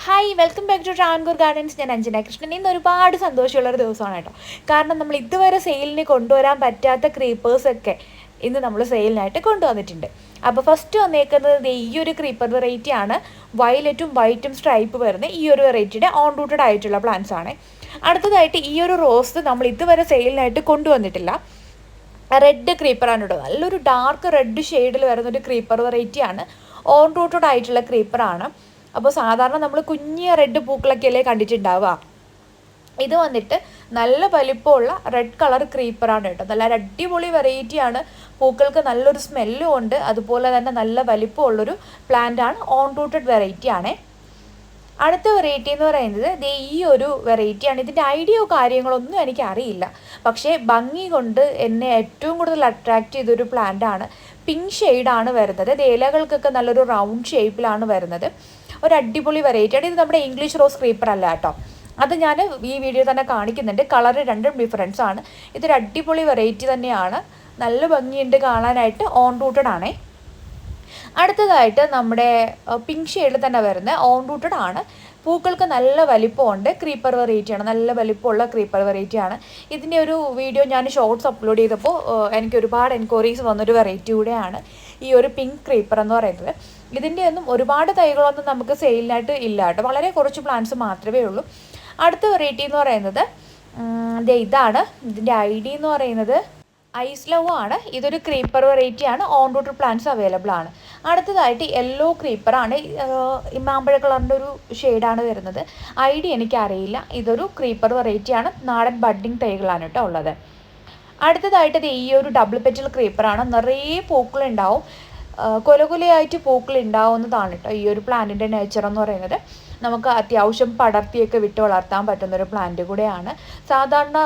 Hi welcome back to Travancore Gardens. ഞാൻ അഞ്ജന കൃഷ്ണൻ. ഇന്ന് ഒരുപാട് സന്തോഷമുള്ളൊരു ദിവസമാണ് കേട്ടോ. കാരണം നമ്മൾ ഇതുവരെ സെയിലിന് കൊണ്ടുവരാൻ പറ്റാത്ത ക്രീപ്പേഴ്സൊക്കെ ഇന്ന് നമ്മൾ സെയിലിനായിട്ട് കൊണ്ടുവന്നിട്ടുണ്ട്. അപ്പോൾ ഫസ്റ്റ് വന്നേക്കുന്നത് ഈ ഒരു ക്രീപ്പർ വെറൈറ്റി ആണ്. വയലറ്റും വൈറ്റും സ്ട്രൈപ്പ് വരുന്ന ഈ ഒരു വെറൈറ്റിയുടെ ഓൺ റൂട്ടഡ് ആയിട്ടുള്ള പ്ലാന്റ്സ് ആണ്. അടുത്തതായിട്ട് ഈ ഒരു റോസ് നമ്മൾ ഇതുവരെ സെയിലിനായിട്ട് കൊണ്ടുവന്നിട്ടില്ല. റെഡ് ക്രീപ്പറാണ് കേട്ടോ. നല്ലൊരു ഡാർക്ക് റെഡ് ഷെയ്ഡിൽ വരുന്നൊരു ക്രീപ്പർ വെറൈറ്റിയാണ്. ഓൺ റൂട്ടഡ് ആയിട്ടുള്ള ക്രീപ്പറാണ്. അപ്പോൾ സാധാരണ നമ്മൾ കുഞ്ഞിയ റെഡ് പൂക്കളൊക്കെ അല്ലേ കണ്ടിട്ടുണ്ടാവുക. ഇത് വന്നിട്ട് നല്ല വലിപ്പമുള്ള റെഡ് കളർ ക്രീപ്പറാണ് കേട്ടോ. നല്ല അടിപൊളി വെറൈറ്റിയാണ്. പൂക്കൾക്ക് നല്ലൊരു സ്മെല്ലും ഉണ്ട്. അതുപോലെ തന്നെ നല്ല വലിപ്പമുള്ളൊരു പ്ലാന്റാണ്. ഓൺ റൂട്ടഡ് വെറൈറ്റി ആണ്. അടുത്ത വെറൈറ്റി എന്ന് പറയുന്നത് ഈ ഒരു വെറൈറ്റിയാണ്. ഇതിൻ്റെ ഐഡിയയോ കാര്യങ്ങളൊന്നും എനിക്കറിയില്ല. പക്ഷേ ഭംഗി കൊണ്ട് എന്നെ ഏറ്റവും കൂടുതൽ അട്രാക്റ്റ് ചെയ്തൊരു പ്ലാന്റാണ്. പിങ്ക് ഷെയ്ഡാണ് വരുന്നത്. ഇലകൾക്കൊക്കെ നല്ലൊരു റൗണ്ട് ഷേപ്പിലാണ് വരുന്നത്. ഒരു അടിപൊളി വെറൈറ്റിയാണ്. ഇത് നമ്മുടെ ഇംഗ്ലീഷ് റോസ് ക്രീപ്പർ അല്ല കേട്ടോ. അത് ഞാൻ ഈ വീഡിയോ തന്നെ കാണിക്കുന്നുണ്ട്. കളർ രണ്ടും ഡിഫറൻസ് ആണ്. ഇതൊരു അടിപൊളി വെറൈറ്റി തന്നെയാണ്. നല്ല ഭംഗിയുണ്ട് കാണാനായിട്ട്. ഓൺ റൂട്ടഡ് ആണേ. അടുത്തതായിട്ട് നമ്മുടെ പിങ്ക് ഷെയ്ഡിൽ തന്നെ വരുന്ന ഓൺ റൂട്ടഡ് ആണ്. പൂക്കൾക്ക് നല്ല വലിപ്പമുണ്ട്. ക്രീപ്പർ വെറൈറ്റിയാണ്. നല്ല വലിപ്പമുള്ള ക്രീപ്പർ വെറൈറ്റിയാണ്. ഇതിൻ്റെ ഒരു വീഡിയോ ഞാൻ ഷോർട്സ് അപ്ലോഡ് ചെയ്തപ്പോൾ എനിക്ക് ഒരുപാട് എൻക്വയറീസ് വന്നൊരു വെറൈറ്റി കൂടെയാണ് ഈ ഒരു പിങ്ക് ക്രീപ്പർ എന്ന് പറയുന്നത്. ഇതിൻ്റെ ഒന്നും ഒരുപാട് തൈകളൊന്നും നമുക്ക് സെയിലിനായിട്ട് ഇല്ല കേട്ടോ. വളരെ കുറച്ച് പ്ലാന്റ്സ് മാത്രമേ ഉള്ളൂ. അടുത്ത വെറൈറ്റി എന്ന് പറയുന്നത് ഇതാണ്. ഇതിൻ്റെ ഐ ഡി എന്ന് പറയുന്നത് ഐസ് ലവ് ആണ്. ഇതൊരു ക്രീപ്പർ വെറൈറ്റിയാണ്. ഓൺ റൂട്ടഡ് പ്ലാന്റ്സ് അവൈലബിൾ ആണ്. അടുത്തതായിട്ട് യെല്ലോ ക്രീപ്പറാണ്. മാമ്പഴ കളറിൻ്റെ ഒരു ഷെയ്ഡാണ് വരുന്നത്. ഐ ഡി എനിക്കറിയില്ല. ഇതൊരു ക്രീപ്പർ വെറൈറ്റിയാണ്. നാടൻ ബഡ്ഡിങ് തൈകളാണ് കേട്ടോ ഉള്ളത്. അടുത്തതായിട്ട് ഈ ഒരു ഡബിൾ പെറ്റൽ ക്രീപ്പറാണ്. നിറയെ പൂക്കളുണ്ടാവും. കൊലകൊലയായിട്ട് പൂക്കൾ ഉണ്ടാവുന്നതാണ് കേട്ടോ ഈ ഒരു പ്ലാന്റിൻ്റെ നേച്ചർ എന്ന് പറയുന്നത്. നമുക്ക് അത്യാവശ്യം പടർത്തിയൊക്കെ വിട്ട് വളർത്താൻ പറ്റുന്നൊരു പ്ലാന്റ് കൂടെയാണ്. സാധാരണ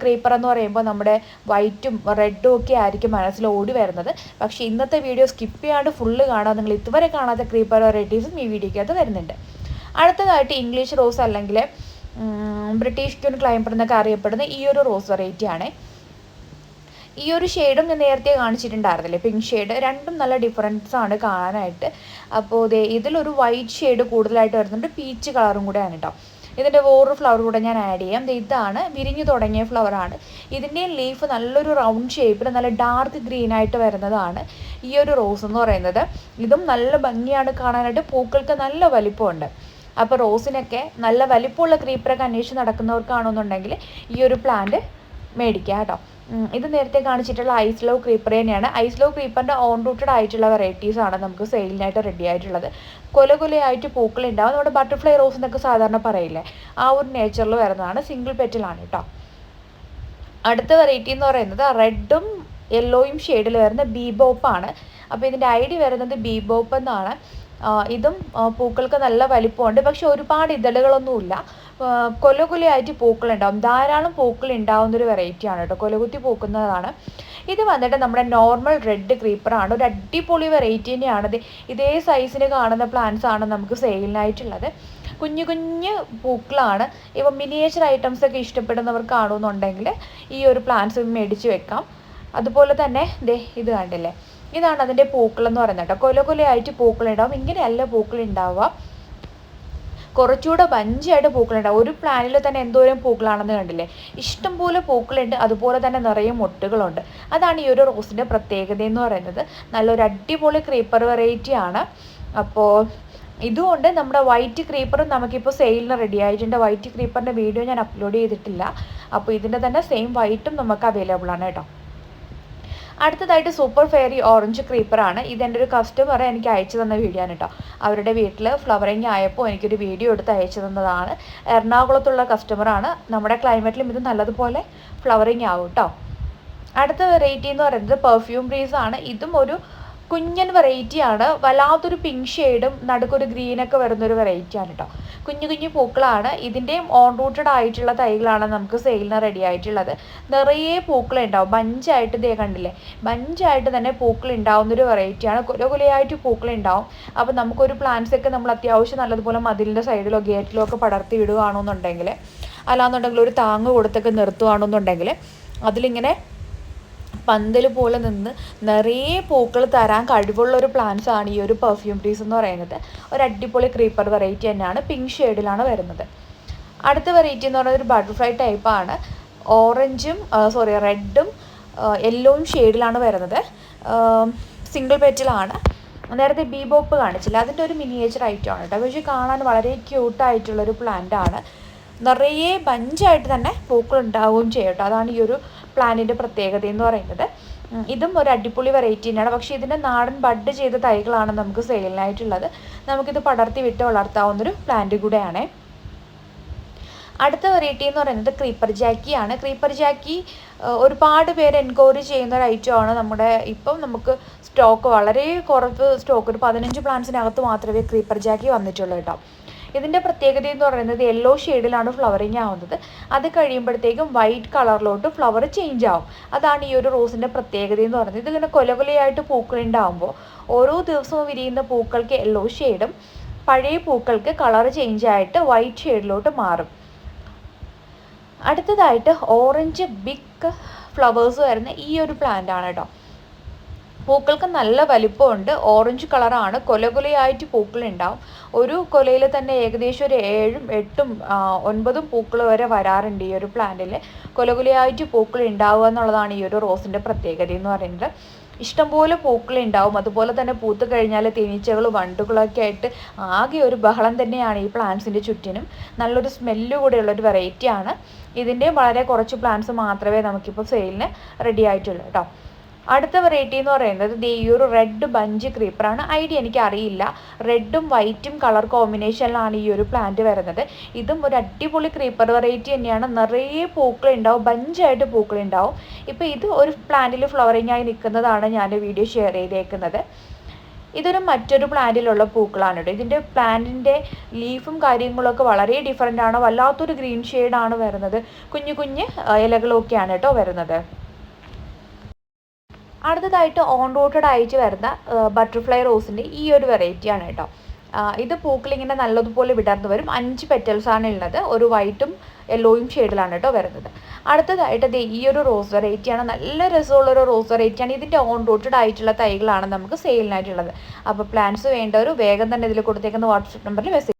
ക്രീപ്പർ എന്ന് പറയുമ്പോൾ നമ്മുടെ വൈറ്റും റെഡും ഒക്കെ ആയിരിക്കും മനസ്സിൽ ഓടി വരുന്നത്. പക്ഷേ ഇന്നത്തെ വീഡിയോ സ്കിപ്പ് ചെയ്യാണ്ട് ഫുള്ള് കാണാൻ. നിങ്ങൾ ഇതുവരെ കാണാത്ത ക്രീപ്പർ വെറൈറ്റീസും ഈ വീഡിയോക്കകത്ത് വരുന്നുണ്ട്. അടുത്തതായിട്ട് ഇംഗ്ലീഷ് റോസ് അല്ലെങ്കിൽ ബ്രിട്ടീഷ് ക്യൂൻ ക്ലൈംബർ എന്നൊക്കെ അറിയപ്പെടുന്ന ഈ ഒരു റോസ് വെറൈറ്റിയാണ്. ഈ ഒരു ഷെയ്ഡും ഞാൻ നേരത്തെ കാണിച്ചിട്ടുണ്ടായിരുന്നില്ലേ, പിങ്ക് ഷെയ്ഡ്. രണ്ടും നല്ല ഡിഫറൻസ് ആണ് കാണാനായിട്ട്. അപ്പോൾ ഇതിലൊരു വൈറ്റ് ഷെയ്ഡ് കൂടുതലായിട്ട് വരുന്നുണ്ട്. പീച്ച് കളറും കൂടെയാണ് കേട്ടോ. ഇതിൻ്റെ വേറൊരു ഫ്ലവർ കൂടെ ഞാൻ ആഡ് ചെയ്യാം. ഇതാണ് വിരിഞ്ഞു തുടങ്ങിയ ഫ്ലവറാണ്. ഇതിൻ്റെ ലീഫ് നല്ലൊരു റൗണ്ട് ഷേപ്പിൽ നല്ല ഡാർക്ക് ഗ്രീനായിട്ട് വരുന്നതാണ് ഈ ഒരു റോസ് എന്ന് പറയുന്നത്. ഇതും നല്ല ഭംഗിയാണ് കാണാനായിട്ട്. പൂക്കൾക്ക് നല്ല വലിപ്പമുണ്ട്. അപ്പോൾ റോസിനൊക്കെ നല്ല വലിപ്പമുള്ള ക്രീപ്പറൊക്കെ അന്വേഷിച്ച് നടക്കുന്നവർക്കാണെന്നുണ്ടെങ്കിൽ ഈ ഒരു പ്ലാന്റ് മേടിക്കുക കേട്ടോ. ഇത് നേരത്തെ കാണിച്ചിട്ടുള്ള ഐസ് ലവ് ക്രീപ്പർ തന്നെയാണ്. ഐസ് ലവ് ക്രീപ്പറിൻ്റെ ഓൺ റൂട്ടഡ് ആയിട്ടുള്ള വെറൈറ്റീസാണ് നമുക്ക് സെയിലിനായിട്ട് റെഡി ആയിട്ടുള്ളത്. കൊലകൊലയായിട്ട് പൂക്കളുണ്ടാവും. നമ്മുടെ ബട്ടർഫ്ലൈ റോസ് എന്നൊക്കെ സാധാരണ പറയില്ലേ, ആ ഒരു നേച്ചറിൽ വരുന്നതാണ്. സിംഗിൾ പെറ്റലാണ് കേട്ടോ. അടുത്ത വെറൈറ്റി എന്ന് പറയുന്നത് റെഡും യെല്ലോയും ഷെയ്ഡിൽ വരുന്ന ബീബോപ്പാണ്. അപ്പോൾ ഇതിൻ്റെ ഐ ഡി വരുന്നത് ബീബോപ്പ് എന്നാണ്. ഇതും പൂക്കൾക്ക് നല്ല വലിപ്പമുണ്ട്. പക്ഷെ ഒരുപാട് ഇതളുകളൊന്നുമില്ല. കൊലകുലയായിട്ട് പൂക്കളുണ്ടാവും. ധാരാളം പൂക്കൾ ഉണ്ടാവുന്നൊരു വെറൈറ്റിയാണ് കേട്ടോ. കൊലകുത്തി പൂക്കുന്നതാണ്. ഇത് വന്നിട്ട് നമ്മുടെ നോർമൽ റെഡ് ക്രീപ്പറാണ്. ഒരു അടിപൊളി വെറൈറ്റി തന്നെയാണ്. ഇതേ സൈസിന് കാണുന്ന പ്ലാന്റ്സ് ആണ് നമുക്ക് സെയിലിനായിട്ടുള്ളത്. കുഞ്ഞു കുഞ്ഞു പൂക്കളാണ്. ഇപ്പം മിനിയേച്ചർ ഐറ്റംസൊക്കെ ഇഷ്ടപ്പെടുന്നവർക്കാണെന്നുണ്ടെങ്കിൽ ഈ ഒരു പ്ലാന്റ്സ് മേടിച്ച് വെക്കാം. അതുപോലെ തന്നെ ഇത് കണ്ടില്ലേ, ഇതാണ് അതിൻ്റെ പൂക്കളെന്ന് പറയുന്നത് കേട്ടോ. കൊലകൊലയായിട്ട് പൂക്കളുണ്ടാവും. ഇങ്ങനെയല്ല പൂക്കളുണ്ടാവുക. കുറച്ചുകൂടെ ബഞ്ചായിട്ട് പൂക്കളുണ്ടാവും. ഒരു പ്ലാന്റിൽ തന്നെ എന്തോരം പൂക്കളാണെന്ന് കണ്ടില്ലേ. ഇഷ്ടംപോലെ പൂക്കളുണ്ട്. അതുപോലെ തന്നെ നിറയെ മൊട്ടുകളുണ്ട്. അതാണ് ഈ ഒരു റോസിൻ്റെ പ്രത്യേകത എന്ന് പറയുന്നത്. നല്ലൊരു അടിപൊളി ക്രീപ്പർ വെറൈറ്റിയാണ്. അപ്പോൾ ഇതുകൊണ്ട് നമ്മുടെ വൈറ്റ് ക്രീപ്പറും നമുക്കിപ്പോൾ സെയിലിന് റെഡി ആയിട്ടുണ്ട്. വൈറ്റ് ക്രീപ്പറിൻ്റെ വീഡിയോ ഞാൻ അപ്ലോഡ് ചെയ്തിട്ടില്ല. അപ്പോൾ ഇതിൻ്റെ തന്നെ സെയിം വൈറ്റും നമുക്ക് അവൈലബിൾ ആണ് കേട്ടോ. അടുത്തതായിട്ട് സൂപ്പർ ഫെയറി ഓറഞ്ച് ക്രീപ്പറാണ്. ഇതെൻ്റെ ഒരു കസ്റ്റമർ എനിക്ക് അയച്ചു തന്ന വീഡിയോ ആണ് കേട്ടോ. അവരുടെ വീട്ടിൽ ഫ്ലവറിങ് ആയപ്പോൾ എനിക്കൊരു വീഡിയോ എടുത്ത് അയച്ചു തന്നതാണ്. എറണാകുളത്തുള്ള കസ്റ്റമറാണ്. നമ്മുടെ ക്ലൈമറ്റിലും ഇത് നല്ലതുപോലെ ഫ്ലവറിങ് ആവും കേട്ടോ. അടുത്ത വെറൈറ്റി എന്ന് പറയുന്നത് പെർഫ്യൂം ബ്രീസ് ആണ്. ഇതും ഒരു കുഞ്ഞൻ വെറൈറ്റിയാണ്. വല്ലാത്തൊരു പിങ്ക് ഷെയ്ഡും നടുക്കൊരു ഗ്രീനൊക്കെ വരുന്നൊരു വെറൈറ്റിയാണ് കേട്ടോ. കുഞ്ഞു കുഞ്ഞു പൂക്കളാണ്. ഇതിൻ്റെയും ഓൺ റൂട്ടഡ് ആയിട്ടുള്ള തൈകളാണ് നമുക്ക് സെയിലിന് റെഡി ആയിട്ടുള്ളത്. നിറയെ പൂക്കളുണ്ടാവും. ബഞ്ചായിട്ട് കണ്ടില്ലേ, ബഞ്ചായിട്ട് തന്നെ പൂക്കൾ ഉണ്ടാവുന്നൊരു വെറൈറ്റിയാണ്. കൊലകൊലയായിട്ട് പൂക്കളുണ്ടാവും. അപ്പോൾ നമുക്കൊരു പ്ലാന്റ്സൊക്കെ നമ്മൾ അത്യാവശ്യം നല്ലതുപോലെ മതിലിൻ്റെ സൈഡിലോ ഗേറ്റിലോ ഒക്കെ പടർത്തി വിടുകയാണെന്നുണ്ടെങ്കിൽ, അല്ലാന്നുണ്ടെങ്കിൽ ഒരു താങ്ങ് കൊടുത്തൊക്കെ നിർത്തുകയാണെന്നുണ്ടെങ്കിൽ അതിലിങ്ങനെ പന്തൽ പോലെ നിന്ന് നിറയെ പൂക്കൾ തരാൻ കഴിവുള്ള ഒരു പ്ലാന്റ്സ് ആണ് ഈ ഒരു പെർഫ്യൂം ട്രീസ് എന്ന് പറയുന്നത്. ഒരു അടിപൊളി ക്രീപ്പർ വെറൈറ്റി തന്നെയാണ്, പിങ്ക് ഷെയ്ഡിലാണ് വരുന്നത്. അടുത്ത വെറൈറ്റി എന്ന് പറയുന്നത് ഒരു ബട്ടർഫ്ലൈ ടൈപ്പാണ്. റെഡും യെല്ലോയും ഷെയ്ഡിലാണ് വരുന്നത്. സിംഗിൾ പെറ്റലാണ്. നേരത്തെ ബീബോപ്പ് കാണിച്ചില്ല, അതിൻ്റെ ഒരു മിനിയേച്ചർ ഐറ്റമാണ് കേട്ടോ. പക്ഷേ കാണാൻ വളരെ ക്യൂട്ടായിട്ടുള്ളൊരു പ്ലാന്റ് ആണ്. നിറയെ ബഞ്ചായിട്ട് തന്നെ പൂക്കൾ ഉണ്ടാവുകയും ചെയ്യും കേട്ടോ. അതാണ് ഈ ഒരു പ്ലാന്റിൻ്റെ പ്രത്യേകത എന്ന് പറയുന്നത്. ഇതും ഒരു അടിപൊളി വെറൈറ്റി തന്നെയാണ്. പക്ഷേ ഇതിൻ്റെ നാടൻ ബഡ് ചെയ്ത തൈകളാണ് നമുക്ക് സെയിലിനായിട്ടുള്ളത്. നമുക്കിത് പടർത്തി വിട്ട് വളർത്താവുന്നൊരു പ്ലാന്റ് കൂടെയാണ്. അടുത്ത വെറൈറ്റി എന്ന് പറയുന്നത് ക്രീപ്പർ ജാക്കിയാണ്. ക്രീപ്പർ ജാക്കി ഒരുപാട് പേര് എൻക്വയറി ചെയ്യുന്ന ഒരു ഐറ്റമാണ്. ഇപ്പം നമുക്ക് സ്റ്റോക്ക് വളരെ കുറവ് സ്റ്റോക്ക്, ഒരു 15 പ്ലാന്റ്സിനകത്ത് മാത്രമേ ക്രീപ്പർ ജാക്കി വന്നിട്ടുള്ളൂ കേട്ടോ. ഇതിൻ്റെ പ്രത്യേകത എന്ന് പറയുന്നത് യെല്ലോ ഷെയ്ഡിലാണ് ഫ്ലവറിങ് ആവുന്നത്. അത് കഴിയുമ്പോഴത്തേക്കും വൈറ്റ് കളറിലോട്ട് ഫ്ലവർ ചേഞ്ച് ആവും. അതാണ് ഈ ഒരു റോസിൻ്റെ പ്രത്യേകത എന്ന് പറയുന്നത്. ഇതിങ്ങനെ കൊലകൊലയായിട്ട് പൂക്കളുണ്ടാവുമ്പോൾ ഓരോ ദിവസവും വിരിയുന്ന പൂക്കൾക്ക് യെല്ലോ ഷെയ്ഡും പഴയ പൂക്കൾക്ക് കളർ ചേഞ്ച് ആയിട്ട് വൈറ്റ് ഷെയ്ഡിലോട്ട് മാറും. അടുത്തതായിട്ട് ഓറഞ്ച് ബിഗ് ഫ്ലവേഴ്സ് വരുന്ന ഈ ഒരു പ്ലാന്റ് ആണ് കേട്ടോ. പൂക്കൾക്ക് നല്ല വലിപ്പമുണ്ട്, ഓറഞ്ച് കളറാണ്, കൊലകൊലയായിട്ട് പൂക്കളുണ്ടാവും. ഒരു കൊലയിൽ തന്നെ ഏകദേശം ഒരു 7, 8, 9 പൂക്കൾ വരെ വരാറുണ്ട് ഈ ഒരു പ്ലാന്റിൽ. കൊലകൊലയായിട്ട് പൂക്കൾ ഉണ്ടാവുക എന്നുള്ളതാണ് ഈ ഒരു റോസിൻ്റെ പ്രത്യേകത എന്ന് പറയുന്നത്. ഇഷ്ടംപോലെ പൂക്കളുണ്ടാവും. അതുപോലെ തന്നെ പൂത്ത് കഴിഞ്ഞാൽ തേനീച്ചകളും വണ്ടുകളൊക്കെ ആയിട്ട് ആകെ ഒരു ബഹളം തന്നെയാണ് ഈ പ്ലാന്റ്സിൻ്റെ ചുറ്റിനും. നല്ലൊരു സ്മെല്ല് കൂടെയുള്ളൊരു വെറൈറ്റിയാണ്. ഇതിൻ്റെ വളരെ കുറച്ച് പ്ലാന്റ്സ് മാത്രമേ നമുക്കിപ്പോൾ സെയിലിന് റെഡി ആയിട്ടുള്ളൂ കേട്ടോ. അടുത്ത വെറൈറ്റി എന്ന് പറയുന്നത് ഈ ഒരു റെഡ് ബഞ്ച് ക്രീപ്പറാണ്. ഐഡിയ എനിക്ക് അറിയില്ല. റെഡും വൈറ്റും കളർ കോമ്പിനേഷനിലാണ് ഈ ഒരു പ്ലാന്റ് വരുന്നത്. ഇതും ഒരു അടിപൊളി ക്രീപ്പർ വെറൈറ്റി തന്നെയാണ്. നിറയെ പൂക്കളുണ്ടാവും, ബഞ്ചായിട്ട് പൂക്കളുണ്ടാവും. ഇപ്പോൾ ഇത് ഒരു പ്ലാന്റിൽ ഫ്ലവറിങ് ആയി നിൽക്കുന്നതാണ് ഞാൻ വീഡിയോ ഷെയർ ചെയ്തേക്കുന്നത്. ഇതൊരു മറ്റൊരു പ്ലാന്റിലുള്ള പൂക്കളാണ് കേട്ടോ. ഇതിൻ്റെ പ്ലാന്റിൻ്റെ ലീഫും കാര്യങ്ങളൊക്കെ വളരെ ഡിഫറെൻ്റ് ആണ്. വല്ലാത്തൊരു ഗ്രീൻ ഷെയ്ഡാണ് വരുന്നത്. കുഞ്ഞു കുഞ്ഞ് ഇലകളൊക്കെയാണ് കേട്ടോ വരുന്നത്. അടുത്തതായിട്ട് ഓൺ റൂട്ടഡ് ആയിട്ട് വരുന്ന ബട്ടർഫ്ലൈ റോസിൻ്റെ ഈ ഒരു വെറൈറ്റിയാണ് കേട്ടോ. ഇത് പൂക്കളിങ്ങനെ നല്ലതുപോലെ വിടർന്നു വരും. 5 പെറ്റൽസാണ് ഉള്ളത്. ഒരു വൈറ്റും യെല്ലോയും ഷെയ്ഡിലാണ് കേട്ടോ വരുന്നത്. അടുത്തതായിട്ട് ഈ ഒരു റോസ് വെറൈറ്റിയാണ്. നല്ല രസമുള്ളൊരു റോസ് വെറൈറ്റിയാണ്. ഇതിൻ്റെ ഓൺ റൂട്ടഡ് ആയിട്ടുള്ള തൈകളാണ് നമുക്ക് സെയിലിനായിട്ടുള്ളത്. അപ്പോൾ പ്ലാന്റ്സ് വേണ്ടവർ വേഗം തന്നെ ഇതിൽ കൊടുത്തേക്കുന്ന വാട്സപ്പ് നമ്പറിൽ മെസ്സേജ്